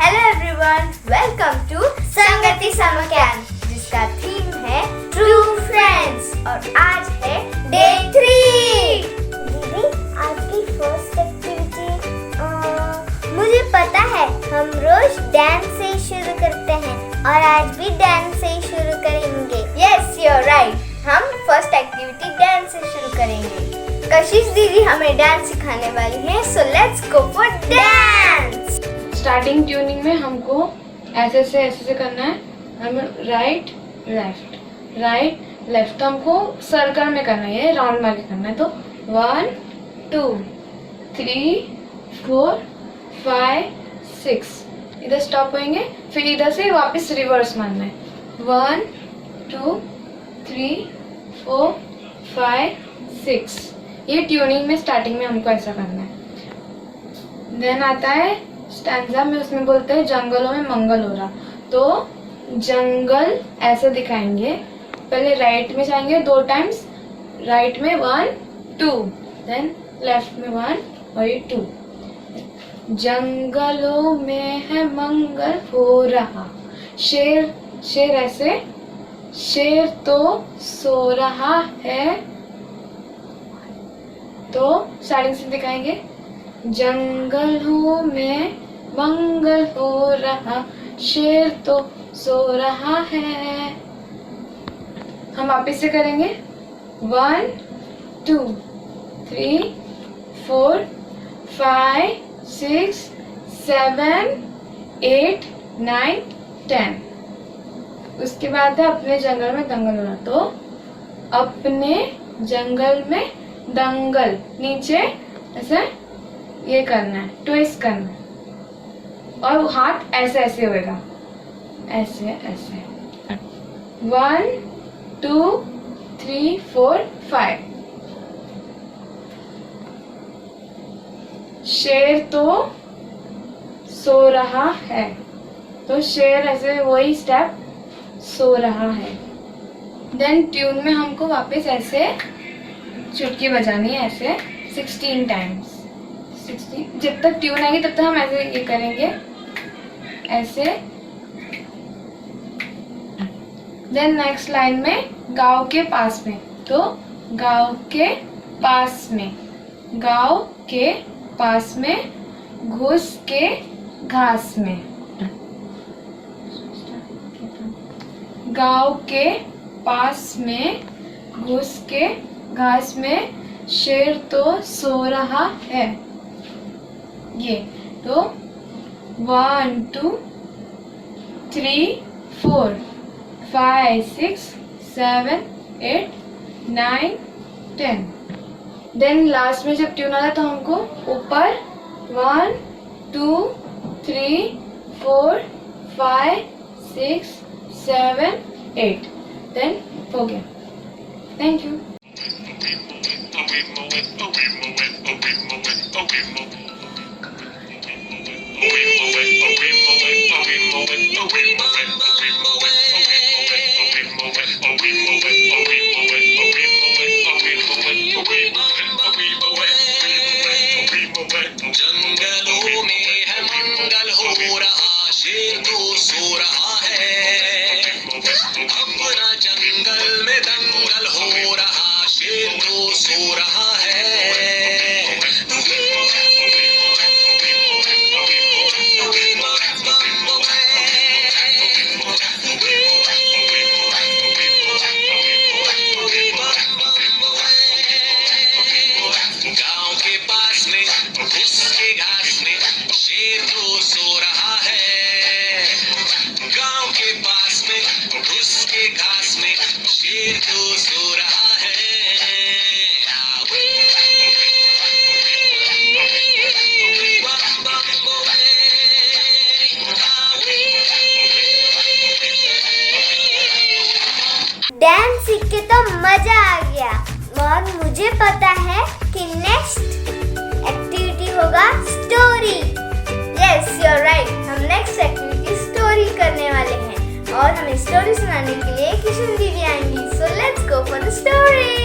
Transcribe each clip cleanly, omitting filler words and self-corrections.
Hello everyone, welcome to संगति summer camp, जिसका theme है ट्रू फ्रेंड्स और आज है डे 3। दीदी, आज की फर्स्ट एक्टिविटी मुझे पता है हम रोज डांस से ही शुरू करते हैं और आज भी डांस से ही शुरू करेंगे। Yes, you are right. हम फर्स्ट एक्टिविटी डांस से शुरू करेंगे। कशिश दीदी हमें डांस सिखाने वाली है, सो let's go for dance. Starting tuning में हमको ऐसे से करना है। हम राइट लेफ्ट तो हमको सर्कल में करना है, राउंड वाले करना है। तो 1 2 3 4 5 6 इधर स्टॉप होएंगे, फिर इधर से वापस रिवर्स मारना है। 1 2 3 4 5 6 ये ट्यूनिंग में स्टार्टिंग में हमको ऐसा करना है। देन आता है स्टैंजा में, उसमें बोलते हैं जंगलों में मंगल हो रहा। तो जंगल ऐसे दिखाएंगे, पहले राइट में जाएंगे 2 टाइम्स, राइट में 1 2, देन लेफ्ट में 1 और 2। जंगलों में है मंगल हो रहा। शेर ऐसे, शेर तो सो रहा है। तो स्टार्टिंग से दिखाएंगे, जंगलों में मंगल हो रहा, शेर तो सो रहा है। हम वापस से करेंगे 1 2 3 4 5 6 7 8 9 10। उसके बाद है अपने जंगल में दंगल होना। तो अपने जंगल में दंगल, नीचे ऐसे ये करना है, ट्विस्ट करना है और हाथ ऐसे ऐसे होएगा, ऐसे ऐसे। 1 2 3 4 5। शेर तो सो रहा है, तो शेर ऐसे वही स्टेप सो रहा है। देन ट्यून में हमको वापस ऐसे चुटकी बजानी है, ऐसे 16 टाइम्स। 16 जब तक ट्यून आएगी तब तक हम ऐसे ये करेंगे, ऐसे। देन नेक्स्ट लाइन में गांव के पास में, तो गांव के पास में, गांव के पास में, घुस के घास में। गांव के पास में, घुस के घास में, शेर तो सो रहा है। ये तो 1 2 3 4 5 6 7 8 9 10। देन लास्ट में जब ट्यून आ रहा तो हमको ऊपर 1 2 3 4 5 6 7 8, देन हो गया। Thank you. जंगलों में है मंगल हो रहा, शेर तो सो रहा है। अपना जंगल में दंगल हो रहा, शेर तो सो रहा है। गांव के पास में, घुस के घास में, शेर तो सो रहा है। गांव के पास में, घुस के घास में, शेर तो सो रहा है। डांस सीख के तो मजा आ गया और मुझे पता है कि नेक्स्ट एक्टिविटी होगा story. Yes, you are right. हम नेक्स्ट एक्टिविटी स्टोरी करने वाले हैं और हमें स्टोरी सुनाने के लिए किशन दीदी आएंगी, so let's go for the story.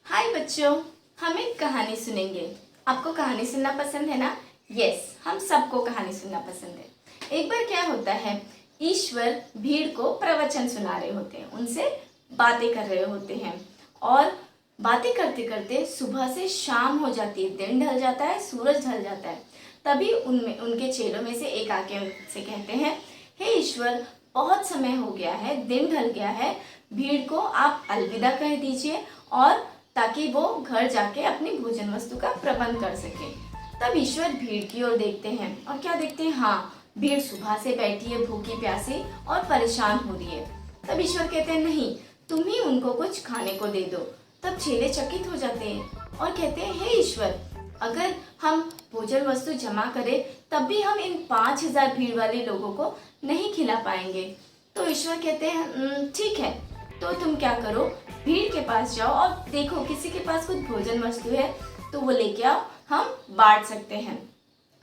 Hi बच्चों, हम एक कहानी सुनेंगे। आपको कहानी सुनना पसंद है ना? यस, हम सबको कहानी सुनना पसंद है। एक बार क्या होता है, ईश्वर भीड़ को प्रवचन सुना रहे होते हैं, उनसे बातें कर रहे होते हैं और बातें करते करते सुबह से शाम हो जाती है, दिन ढल जाता है, सूरज ढल जाता है। तभी उनके चेलों में से एक आके उनसे कहते हैं, हे ईश्वर, बहुत समय हो गया है, दिन ढल गया है, भीड़ को आप अलविदा कह दीजिए और ताकि वो घर जाके अपनी भोजन वस्तु का प्रबंध कर सके। तब ईश्वर भीड़ की ओर देखते हैं और क्या देखते हैं, हाँ, भीड़ सुबह से बैठी है, भूखी प्यासी और परेशान हो रही है। तब ईश्वर कहते हैं, नहीं, तुम ही उनको कुछ खाने को दे दो। तब चेले चकित हो जाते हैं और कहते हैं, हे ईश्वर, अगर हम भोजन वस्तु जमा करें तब भी हम इन 5000 भीड़ वाले लोगों को नहीं खिला पाएंगे। तो ईश्वर कहते हैं, ठीक है, तो तुम क्या करो, भीड़ के पास जाओ और देखो किसी के पास कुछ भोजन वस्तु है तो वो लेके आओ, हम बांट सकते हैं।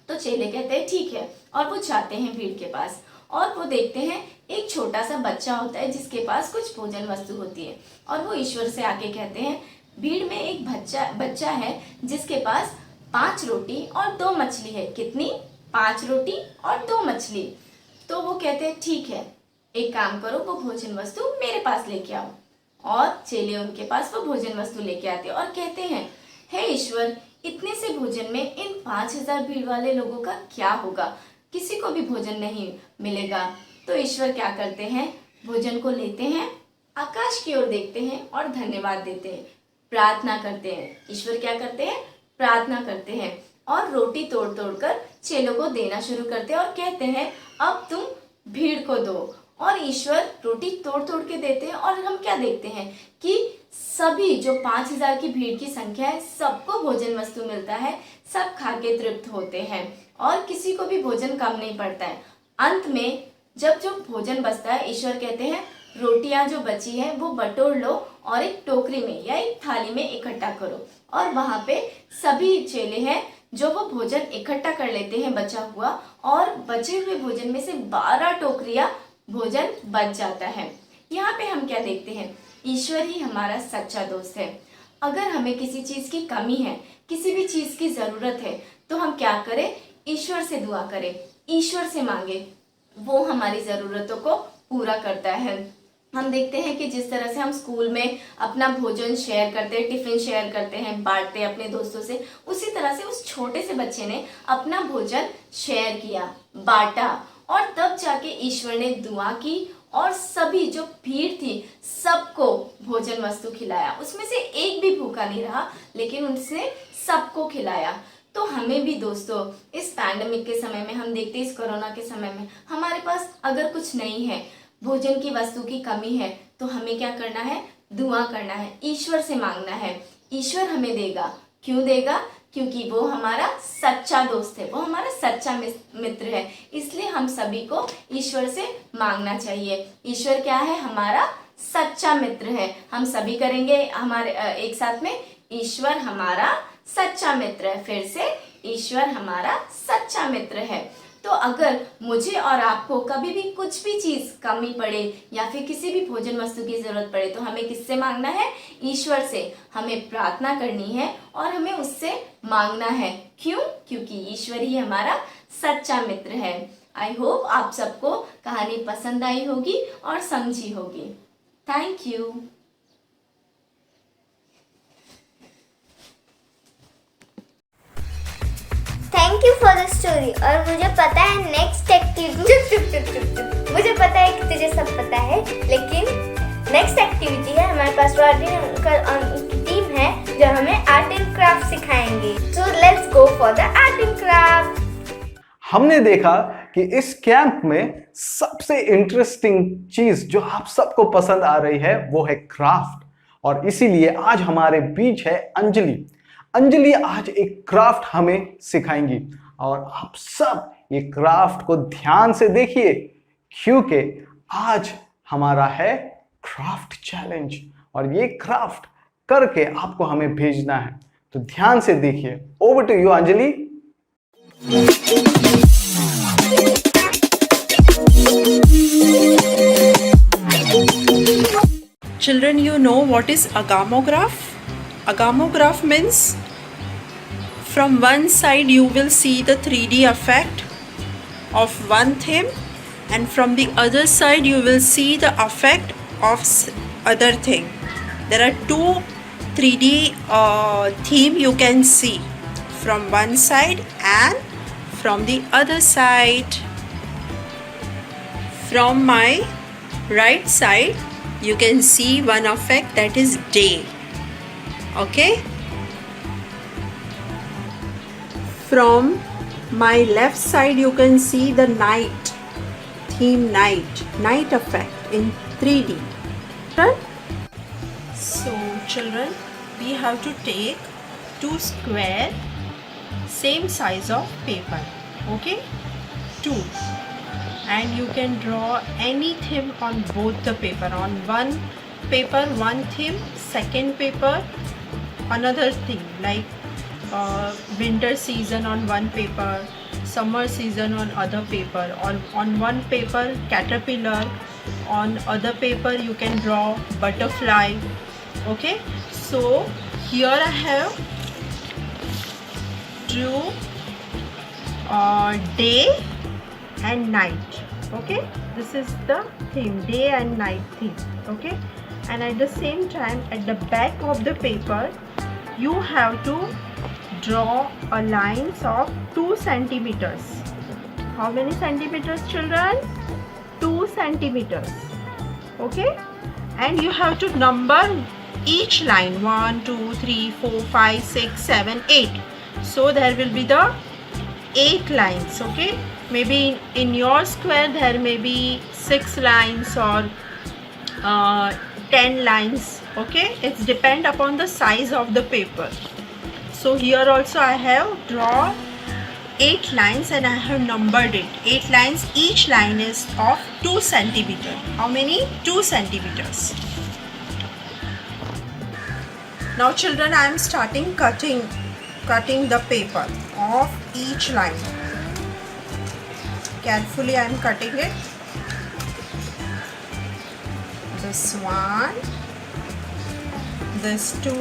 तो चेले कहते हैं ठीक है, और वो जाते हैं भीड़ के पास और वो देखते हैं एक छोटा सा बच्चा होता है जिसके पास कुछ भोजन वस्तु होती है और वो ईश्वर से आके कहते हैं, भीड़ में एक बच्चा है जिसके पास 5 रोटी और 2 मछली है। कितनी? 5 रोटी और 2 मछली। तो वो कहते हैं ठीक है, एक काम करो, वो भोजन वस्तु मेरे पास लेके आओ। और चेले उनके पास वो भोजन वस्तु लेके आते और कहते हैं, हे ईश्वर, इतने से भोजन में इन 5000 भीड़ वाले लोगों का क्या होगा, किसी को भी भोजन नहीं मिलेगा। तो ईश्वर क्या करते हैं, भोजन को लेते हैं, आकाश की ओर देखते हैं और धन्यवाद देते हैं, प्रार्थना करते हैं। ईश्वर क्या करते हैं, प्रार्थना करते हैं और रोटी तोड़ तोड़ कर चेलों को देना शुरू करते हैं और कहते हैं, अब तुम भीड़ को दो। और ईश्वर रोटी तोड़ तोड़ के देते हैं और हम क्या देखते हैं कि सभी जो 5000 की भीड़ की संख्या है, सबको भोजन वस्तु मिलता है, सब खा के तृप्त होते हैं और किसी को भी भोजन कम नहीं पड़ता है। अंत में जब जो भोजन बचता है, ईश्वर कहते हैं, रोटियां जो बची है वो बटोर लो और एक टोकरी में या एक थाली में इकट्ठा करो। और वहां पे सभी चेले हैं जो वो भोजन इकट्ठा कर लेते हैं बचा हुआ, और बचे हुए भोजन में से 12 टोकरियां भोजन बच जाता है। यहाँ पे हम क्या देखते हैं, ईश्वर ही हमारा सच्चा दोस्त है। अगर हमें किसी चीज की कमी है, किसी भी चीज की जरूरत है, तो हम क्या करें, ईश्वर से दुआ करें, ईश्वर से मांगे, वो हमारी जरूरतों को पूरा करता है। हम देखते हैं कि जिस तरह से हम स्कूल में अपना भोजन शेयर करते हैं, टिफिन शेयर करते हैं, बांटते हैं अपने दोस्तों से, उसी तरह से उस छोटे से बच्चे ने अपना भोजन शेयर किया, बांटा, और तब जाके ईश्वर ने दुआ की और सभी जो भीड़ थी सबको भोजन वस्तु खिलाया। उसमें से एक भी भूखा नहीं रहा, लेकिन उसने सबको खिलाया। तो हमें भी दोस्तों, इस पैंडेमिक के समय में हम देखते हैं, इस कोरोना के समय में हमारे पास अगर कुछ नहीं है, भोजन की वस्तु की कमी है, तो हमें क्या करना है, दुआ करना है, ईश्वर से मांगना है। ईश्वर हमें देगा। क्यों देगा? क्योंकि वो हमारा सच्चा दोस्त है, वो हमारा सच्चा मित्र है। इसलिए हम सभी को ईश्वर से मांगना चाहिए। ईश्वर क्या है? हमारा सच्चा मित्र है। हम सभी करेंगे हमारे एक साथ में, ईश्वर हमारा सच्चा मित्र है। फिर से, ईश्वर हमारा सच्चा मित्र है। तो अगर मुझे और आपको कभी भी कुछ भी चीज कमी पड़े या फिर किसी भी भोजन वस्तु की जरूरत पड़े, तो हमें किससे मांगना है? ईश्वर से। हमें प्रार्थना करनी है और हमें उससे मांगना है। क्यों? क्योंकि ईश्वर ही हमारा सच्चा मित्र है। आई होप आप सबको कहानी पसंद आई होगी और समझी होगी। Thank you. Thank you for the story. और मुझे पता है नेक्स्ट एक्टिविटी, मुझे पता है कि तुझे सब पता है, लेकिन नेक्स्ट एक्टिविटी है हमारे पास रॉडी अंकल की टीम है जो हमें आर्ट एंड क्राफ्ट सिखाएंगे। सो let's go for the art and craft. हमने देखा कि इस कैंप में सबसे इंटरेस्टिंग चीज जो आप सबको पसंद आ रही है वो है क्राफ्ट, और इसीलिए आज हमारे बीच है अंजलि। अंजलि आज एक क्राफ्ट हमें सिखाएंगी और आप सब ये क्राफ्ट को ध्यान से देखिए, क्योंकि आज हमारा है क्राफ्ट चैलेंज और ये क्राफ्ट करके आपको हमें भेजना है। तो ध्यान से देखिए। Over to you Anjali. Children, you know what is agamograph? Agamograph means from one side you will see the 3D effect of one theme, and from the other side you will see the effect of other thing. There are two 3D theme you can see from one side and from the other side. From my right side you can see one effect, that is day. Okay, from my left side you can see the night theme, night effect in 3D. So children, we have to take two square same size of paper, okay, two, and you can draw any theme on both the paper. On one paper one theme, second paper another theme, like winter season on one paper, summer season on other paper, or on one paper caterpillar, on other paper you can draw butterfly. Okay, so here I have drew day and night. Okay, this is the theme, day and night theme. Okay, and at the same time at the back of the paper you have to draw a lines of 2 centimeters. How many centimeters, children? 2 centimeters. Okay, and you have to number each line 1 2 3 4 5 6 7 8. So there will be the 8 lines. Okay, maybe in your square there may be 6 lines or 10 lines. Okay, it's depend upon the size of the paper. So here also I have draw 8 lines and I have numbered it. 8 lines, each line is of 2 centimeters. How many? 2 centimeters. Now children, I am starting cutting the paper of each line. Carefully I am cutting it. This one, this two,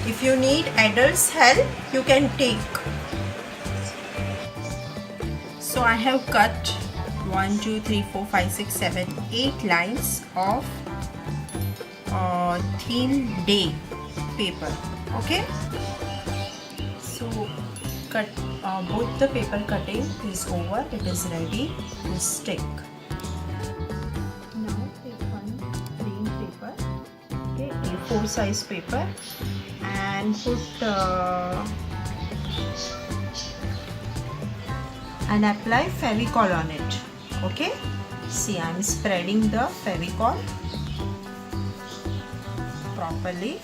if you need adults' help, you can take. So I have cut 1 2 3 4 5 6 7 8 lines of thin day paper. Okay, so cut both the paper cutting is over. It is ready to stick. Now take one plain paper, okay, A4 size paper, and put and apply Fevicol on it. Okay, see, I am spreading the Fevicol properly.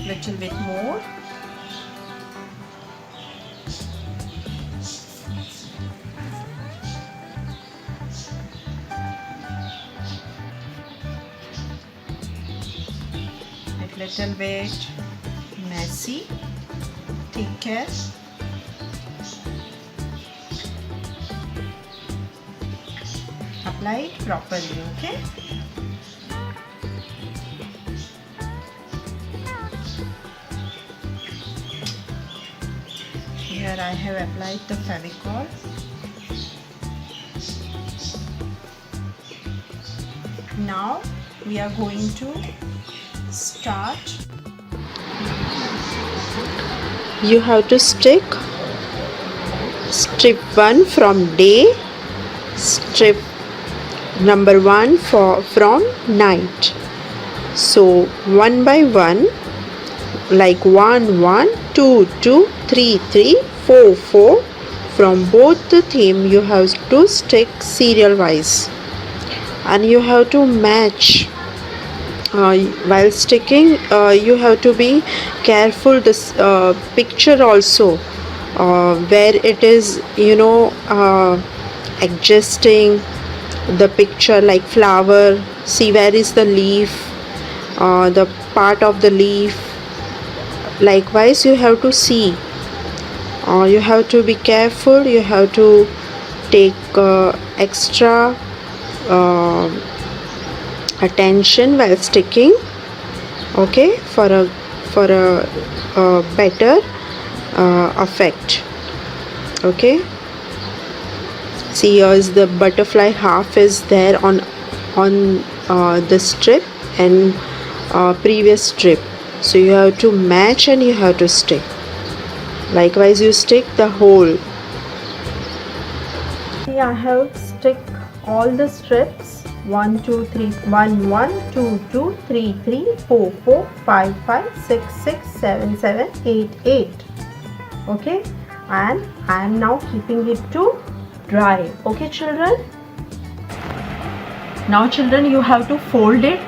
Little bit more. Little bit messy. Take care. Apply it properly. Okay. Here I have applied the Fevicol. Now we are going to start. You have to stick strip 1 from day, strip number 1 from night. So one by one, like 1 1 2 2 3 3 4 4, from both the theme you have to stick serial wise, and you have to match. While sticking, you have to be careful this picture also, where it is, adjusting the picture, like flower. See, where is the leaf, the part of the leaf. Likewise you have to see You have to be careful. You have to take extra attention while sticking. Okay, for a better effect. Okay. See, yours the butterfly half is there on the strip and previous strip. So you have to match and you have to stick. Likewise, you stick the whole. See, I have stick all the strips 1 2 3 1 1 2 2 3 3 4 4 5 5 6 6 7 7 8 8. Okay, and I am now keeping it to dry. Okay, children. Now, children, you have to fold it.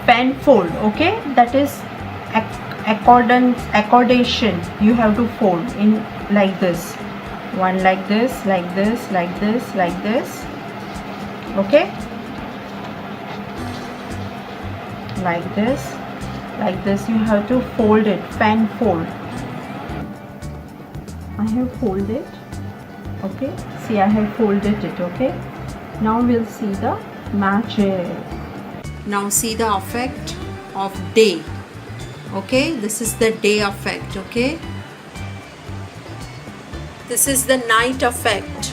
Pen fold. Okay, that is accordation. You have to fold in like this. One like this, like this, like this, like this. Okay, like this, like this. You have to fold it. Pen fold. I have folded. Okay, see, I have folded it. Okay, now we'll see the magic. Now see the effect of day. Okay, this is the day effect. Okay, this is the night effect.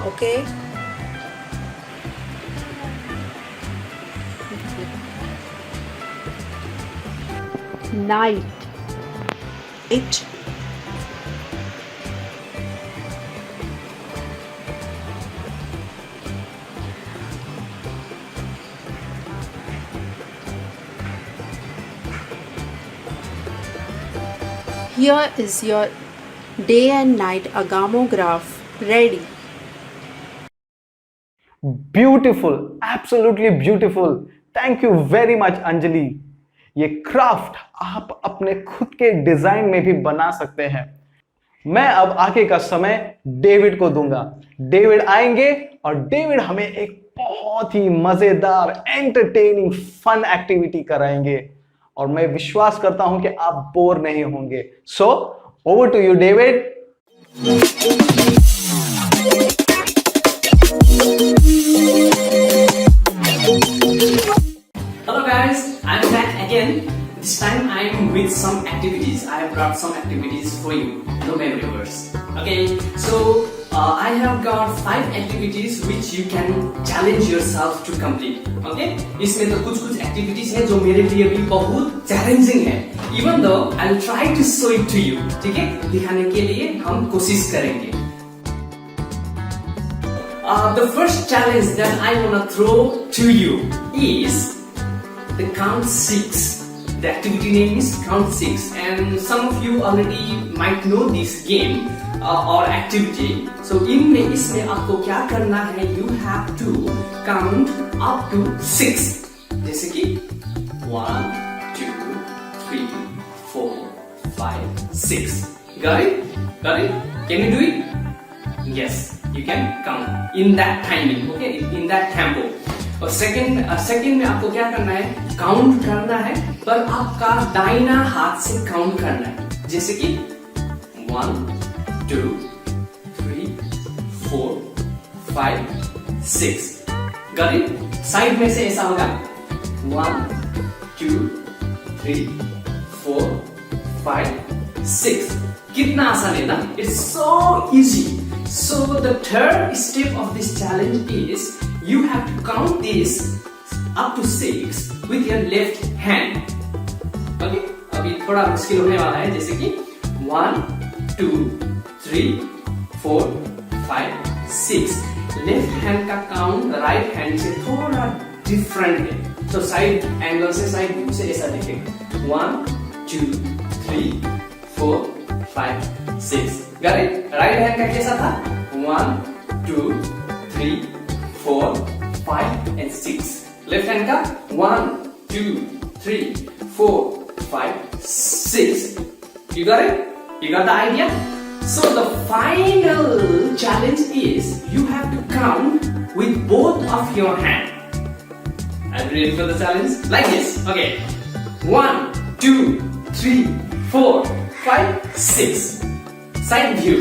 Okay, night. It. Here is your day and night agamograph ready. Beautiful, absolutely beautiful. Thank you very much Anjali. ये craft आप अपने खुद के design में भी बना सकते हैं. मैं अब आगे का समय डेविड को दूंगा. डेविड आएंगे और डेविड हमें एक बहुत ही मजेदार, एंटरटेनिंग, फन एक्टिविटी कराएंगे और मैं विश्वास करता हूं कि आप बोर नहीं होंगे. So over to you David. Hello guys, I'm back again. This time I'm with some activities. I have brought some activities for you, no memory verse. Okay, so I have got 5 activities which you can challenge yourself to complete. Okay, इसमें तो कुछ activities हैं जो मेरे लिए भी बहुत challenging है. Even though I'll try to show it to you. ठीक है, दिखाने के लिए हम कोशिश करेंगे. The first challenge that I wanna throw to you is the count 6. The activity name is count 6, and some of you already might know this game or activity. So इसमें आपको क्या करना है? You have to count up to 6. जैसे कि 1 2 3 4 5 6. Got it? Got it? Can you do it? Yes, you can count in that timing. Okay, in that tempo. और second में आपको क्या करना है? काउंट करना है, पर आपका दाहिना हाथ से काउंट करना है. जैसे कि 1 2 3 4 5 6. Got it? साइड में से ऐसा होगा 1 2 3 4 5 6. कितना आसान है ना? It's so easy. So the third step of this challenge is you have to count this up to 6 with your left hand. Okay? अभी थोड़ा मुश्किल होने वाला है. जैसे कि 1 2 3 4 5 6. लेफ्ट हैंड का काउंट राइट हैंड से थोड़ा डिफरेंट है. तो साइड एंगल से, साइड व्यू से ऐसा दिखेगा. 1 2 3 4 5 6. Got it? राइट हैंड का कैसा था? 1 2 3 4 5 and 6. लेफ्ट हैंड का 1 2 3 4 5 6. You got it? You got the idea? So the final challenge is you have to count with both of your hands. Are you ready for the challenge? Like this. Okay. 1 2 3 4 5 6. side view.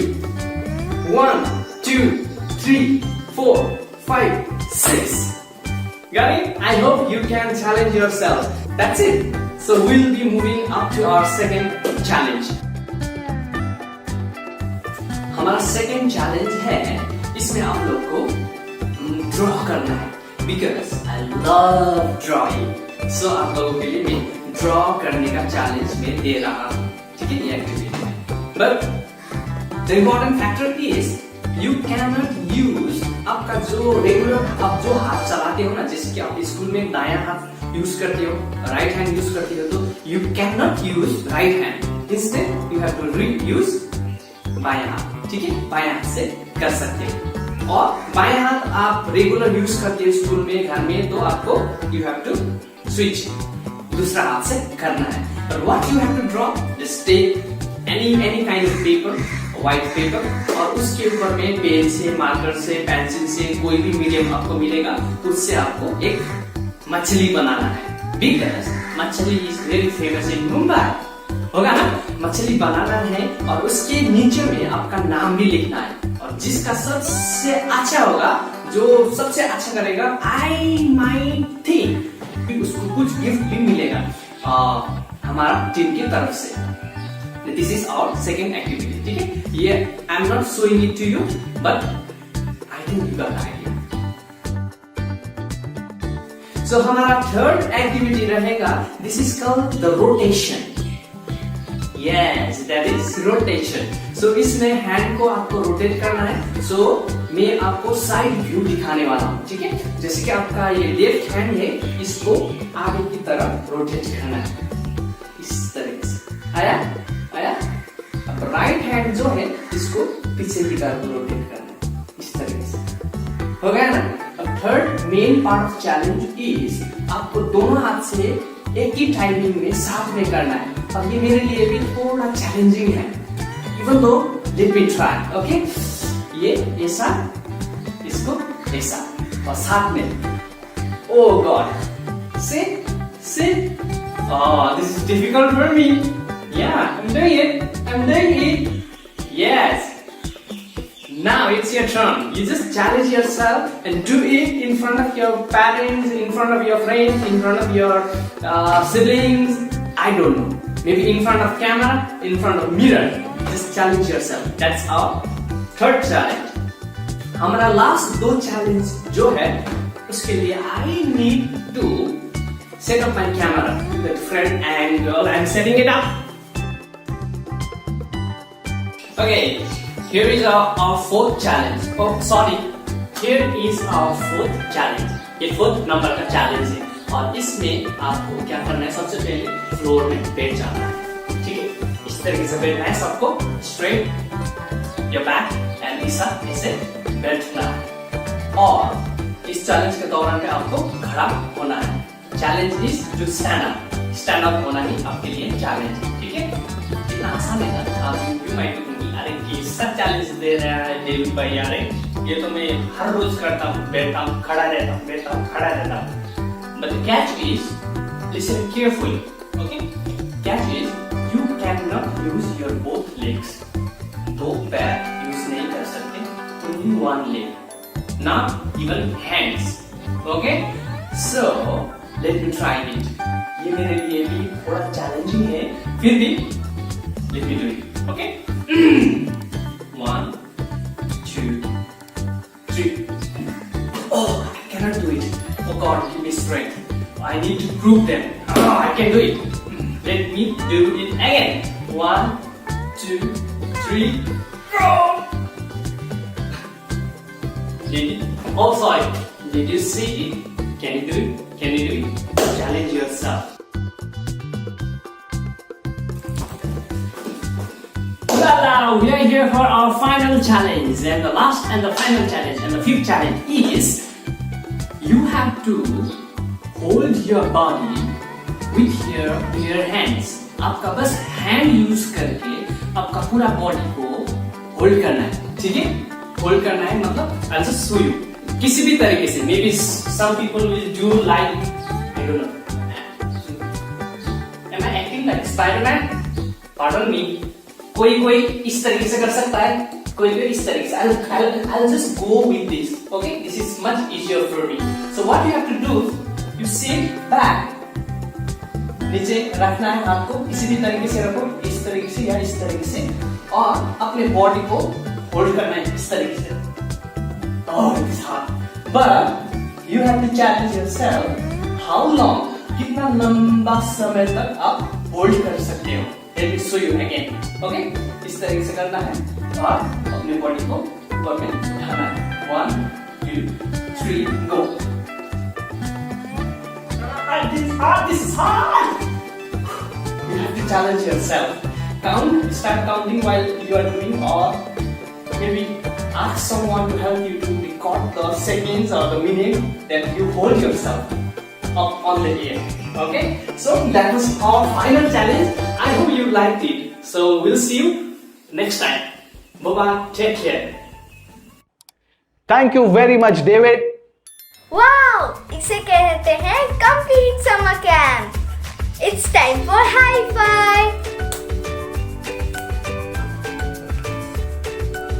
1, 2, 3, 4, 5, 6. Got it? I hope you can challenge yourself. That's it. So we'll be moving up to our second challenge. हमारा second challenge है, इसमें आप लोग को draw करना है. Because I love drawing. So आप लोगों के लिए मैं ड्रॉ करने का चैलेंज में दे रहा हूँ. ठीक है, ये एक्टिविटी है. But the important factor is you cannot use आपका जो रेगुलर आप जो हाथ चलाते हो ना, जैसे कि आप स्कूल में दायां हाथ यूज करते हो, राइट हैंड यूज करते हो, तो you cannot use right hand. Instead you have to use बायां हाथ. ठीक है, बायां हाथ से कर सकते हो. और बाएं हाथ आप रेगुलर यूज करते हो स्कूल में, घर में, तो आपको यू हैव टू स्विच दूसरा हाथ से करना है. But what you have to draw? Just take any kind of paper, white paper, और उसके ऊपर में पेन से, मार्कर से, पेंसिल से, कोई भी मीडियम आपको मिलेगा, उससे आपको एक मछली बनाना है. Because मछली is very famous in Mumbai. होगा ना? मछली बनाना है और उसके नीचे में आपका नाम भी लिखना है. और जिसका सबसे अच्छा होगा, जो सबसे अच्छा करेगा, I might think उसको कुछ गिफ्ट भी मिलेगा हमारा टीम की तरफ से. This is our second activity. ठीक है, ये I am not showing it to you, but I think you got the idea. So हमारा third activity रहेगा, this is called the rotation. Yes, that is rotation. So इसमें hand को आपको rotate करना है. So मैं आपको साइड व्यू दिखाने वाला हूँ. ठीक है, जैसे कि आपका ये लेफ्ट हैंड है, इसको आगे की तरफ रोटेट करना है इस तरीके से. आया? अब राइट हैंड जो है, इसको पीछे की तरफ रोटेट करना है इस तरीके से. हो गया ना? अब third main part of challenge is आपको दोनों हाथ से एक ही टाइमिंग में साथ में करना है. अब ये मेरे लिए भी थोड़ा चैलेंजिंग है, even though let me try. Okay, ये ऐसा, इसको ऐसा, और साथ में. ओह God, sit. Oh, this is difficult for me. Yeah, I'm doing it. Yes. Now it's your turn. You just challenge yourself and do it in front of your parents, in front of your friends, in front of your siblings. I don't know. Maybe in front of camera, in front of mirror. Just challenge yourself. That's our third challenge. हमारा last दो challenge जो है, उसके लिए I need to set up my camera with a different angle. I'm setting it up. Okay, here is our fourth challenge. Oh, sorry. Here is our fourth challenge. ये fourth number का challenge है. और इसमें आपको क्या करना है, सबसे पहले फ्लोर में बैठ जाना है. ठीक है, इस तरीके से बैठना है सबको, स्ट्रेट योर बैक एंड ऐसे बैठना है. और इस चैलेंज के दौरान में आपको खड़ा होना है. Challenge is to stand up होना ही आपके लिए चैलेंज है. ठीक है, इतना आसान है ना. आप यू माइट अरे ये सब चैलेंज दे रहा है देवी भाई, अरे ये तो मैं हर रोज करता हूँ, बैठता हूँ, खड़ा रहता हूँ. But the catch is, listen carefully, okay? Catch is, you cannot use your both legs. दो पैर यूज नहीं कर सकते, only one leg, not even hands, okay? So let me try it. ये मेरे लिए भी थोड़ा चैलेंजिंग है, फिर भी let me do it, okay? 1, 2, 3. Oh, I cannot do it. Oh God, give me strength. I need to prove them. Oh, I can do it. Let me do it again. 1, 2, 3, go! Oh, sorry. Did you see it? Can you do it? Challenge yourself. Voila! We are here for our final challenge, and the last and the final challenge, and the fifth challenge is you have to hold your body with your hands. आपका बस hand use करके आपका पूरा body को hold करना है. ठीक है, होल्ड करना है मतलब I'll just show you. किसी भी तरीके से. Maybe some people will do like, I don't know. Am I acting like Spider-Man? Pardon me. कोई इस तरीके से कर सकता है, कोई इस तरीके से. I'll just go with this. Okay, this is much easier for me. So what you have to do, you sit back. नीचे रखना है आपको, किसी भी तरीके से रखो, इस तरीके से या इस तरीके से, और अपने बॉडी को होल्ड करना है इस तरीके से. और it's hard, but you have to challenge yourself. How long? कितना लंबा समय तक आप होल्ड कर सकते हो. Let me show you again. Okay? इस तरीके से करना है और अपने बॉडी को ऊपर में उठाना है. 1, 2, 3, go. This is hard. You have to challenge yourself. Start counting while you are doing, or maybe ask someone to help you to record the seconds or the minute that you hold yourself up on the air. Okay, so that was our final challenge. I hope you liked it. So we'll see you next time. Bye bye. Take care. Thank you very much, David. Wow, इसे कहते हैं complete summer camp. It's time for hi fi.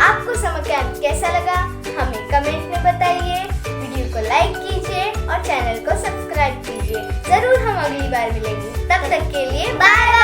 आपको summer camp कैसा लगा हमें comment में बताइए. Video को लाइक कीजिए और चैनल को सब्सक्राइब कीजिए. जरूर हम अगली बार मिलेंगे. तब तक के लिए बाय.